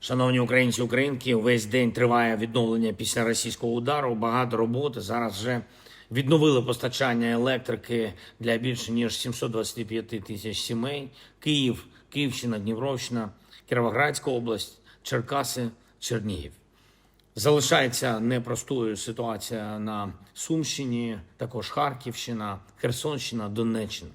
Шановні українці, українки, весь день триває відновлення після російського удару. Багато роботи. Зараз вже відновили постачання електрики для більше ніж 725 тисяч сімей. Київ, Київщина, Дніпровщина, Кіровоградська область, Черкаси, Чернігів. Залишається непростою ситуація на Сумщині, також Харківщина, Херсонщина, Донеччина.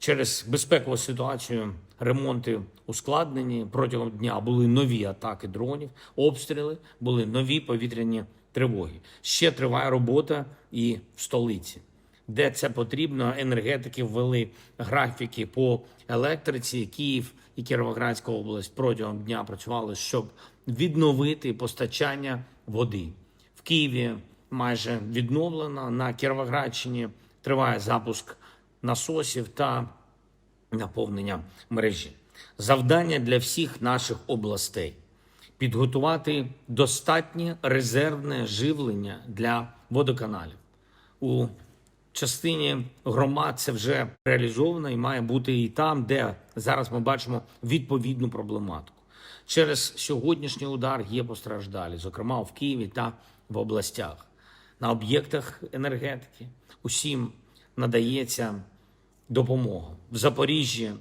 Через безпекову ситуацію ремонти ускладнені. Протягом дня були нові атаки дронів, обстріли, були нові повітряні тривоги. Ще триває робота і в столиці. Де це потрібно, енергетики ввели графіки по електриці. Київ і Кіровоградська область протягом дня працювали, щоб відновити постачання води. В Києві майже відновлено, на Кіровоградщині триває запуск насосів та наповнення мережі. Завдання для всіх наших областей – підготувати достатнє резервне живлення для водоканалів. У частині громад це вже реалізовано і має бути і там, де зараз ми бачимо відповідну проблематику. Через сьогоднішній удар є постраждалі, зокрема в Києві та в областях. На об'єктах енергетики усім надається допомога. В Запоріжжі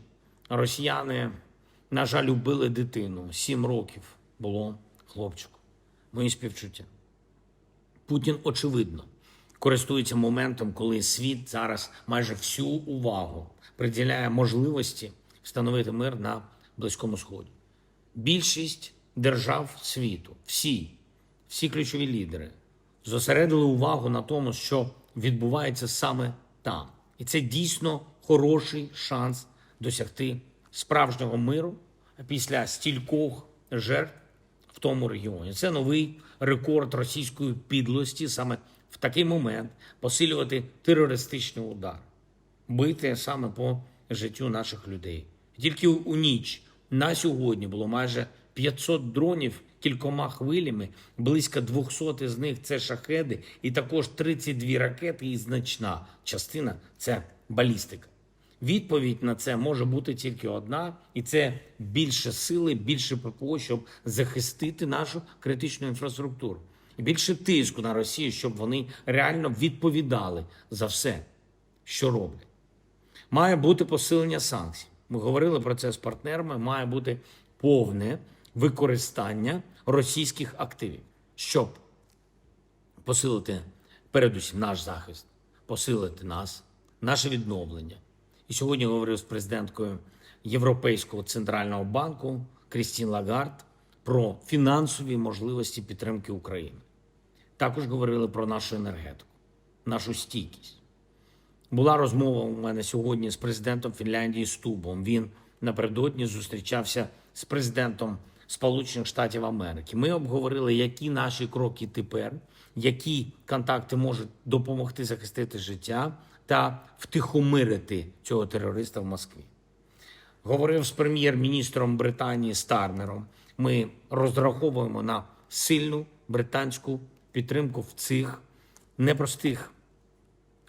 росіяни, на жаль, убили дитину. 7 років було хлопчику. Мої співчуття. Путін, очевидно, користується моментом, коли світ зараз майже всю увагу приділяє можливості встановити мир на Близькому Сході. Більшість держав світу, всі ключові лідери зосередили увагу на тому, що відбувається саме там. І це дійсно хороший шанс досягти справжнього миру після стількох жертв в тому регіоні. Це новий рекорд російської підлості саме в такий момент посилювати терористичний удар, бити саме по життю наших людей. Тільки у ніч на сьогодні було майже 500 дронів кількома хвилями, близько 200 з них – це шахеди, і також 32 ракети, і значна частина – це балістика. Відповідь на це може бути тільки одна, і це більше сили, більше ППО, щоб захистити нашу критичну інфраструктуру. І більше тиску на Росію, щоб вони реально відповідали за все, що роблять. Має бути посилення санкцій. Ми говорили про це з партнерами, має бути повне використання російських активів, щоб посилити передусім наш захист, посилити нас, наше відновлення. І сьогодні говорив з президенткою Європейського центрального банку Крістін Лагард про фінансові можливості підтримки України. Також говорили про нашу енергетику, нашу стійкість. Була розмова у мене сьогодні з президентом Фінляндії Стубом. Він напередодні зустрічався з президентом Сполучених Штатів Америки. Ми обговорили, які наші кроки тепер, які контакти можуть допомогти захистити життя та втихомирити цього терориста в Москві. Говорив з прем'єр-міністром Британії Стармером. Ми розраховуємо на сильну британську підтримку в цих непростих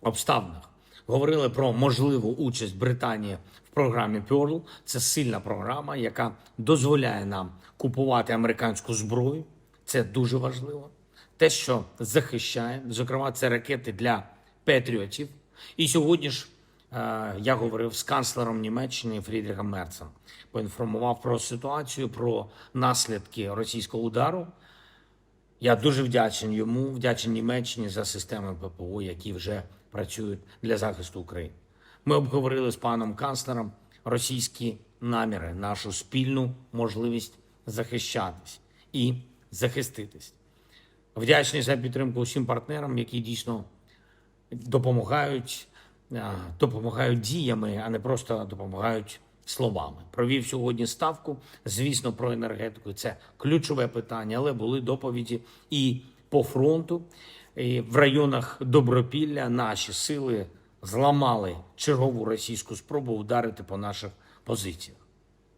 обставинах. Говорили про можливу участь Британії в програмі Pearl. Це сильна програма, яка дозволяє нам купувати американську зброю. Це дуже важливо. Те, що захищає, зокрема, це ракети для патріотів. І сьогодні ж я говорив з канцлером Німеччини Фрідріхом Мерцем. Поінформував про ситуацію, про наслідки російського удару. Я дуже вдячний йому, вдячний Німеччині за системи ППО, які вже працюють для захисту України. Ми обговорили з паном канцлером російські наміри, нашу спільну можливість захищатись і захиститись. Вдячний за підтримку усім партнерам, які дійсно допомагають діями, а не просто допомагають словами. Провів сьогодні ставку, звісно, про енергетику. Це ключове питання, але були доповіді і по фронту. І в районах Добропілля наші сили зламали чергову російську спробу вдарити по наших позиціях.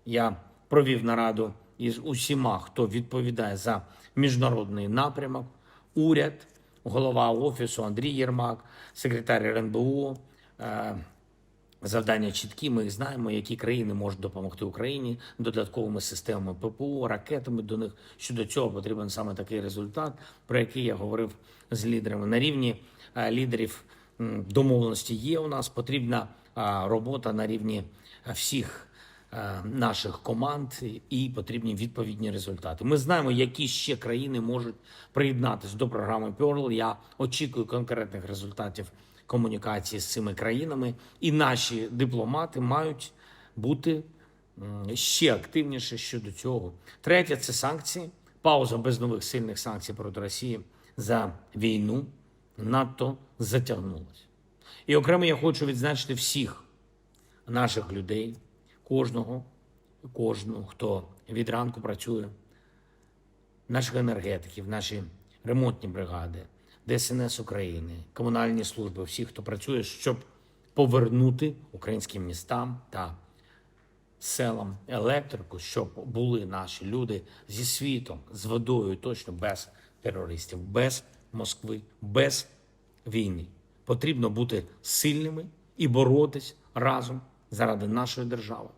Я провів нараду із усіма, хто відповідає за міжнародний напрямок, уряд, голова Офісу Андрій Єрмак, секретар РНБО, Завдання чіткі, ми їх знаємо, які країни можуть допомогти Україні додатковими системами ППО, ракетами до них. Щодо цього потрібен саме такий результат, про який я говорив з лідерами. На рівні лідерів домовленості є у нас, потрібна робота на рівні всіх наших команд і потрібні відповідні результати. Ми знаємо, які ще країни можуть приєднатися до програми Pearl. Я очікую конкретних результатів комунікації з цими країнами, і наші дипломати мають бути ще активніше щодо цього. Третє – це санкції. Пауза без нових сильних санкцій проти Росії за війну надто затягнулася. І окремо я хочу відзначити всіх наших людей, кожного, хто від ранку працює, наших енергетиків, наші ремонтні бригади, ДСНС України, комунальні служби, всіх, хто працює, щоб повернути українським містам та селам електрику, щоб були наші люди зі світом, з водою, точно без терористів, без Москви, без війни. Потрібно бути сильними і боротись разом заради нашої держави,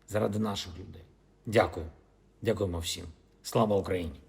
заради наших людей. Дякую. Дякуємо всім. Слава Україні!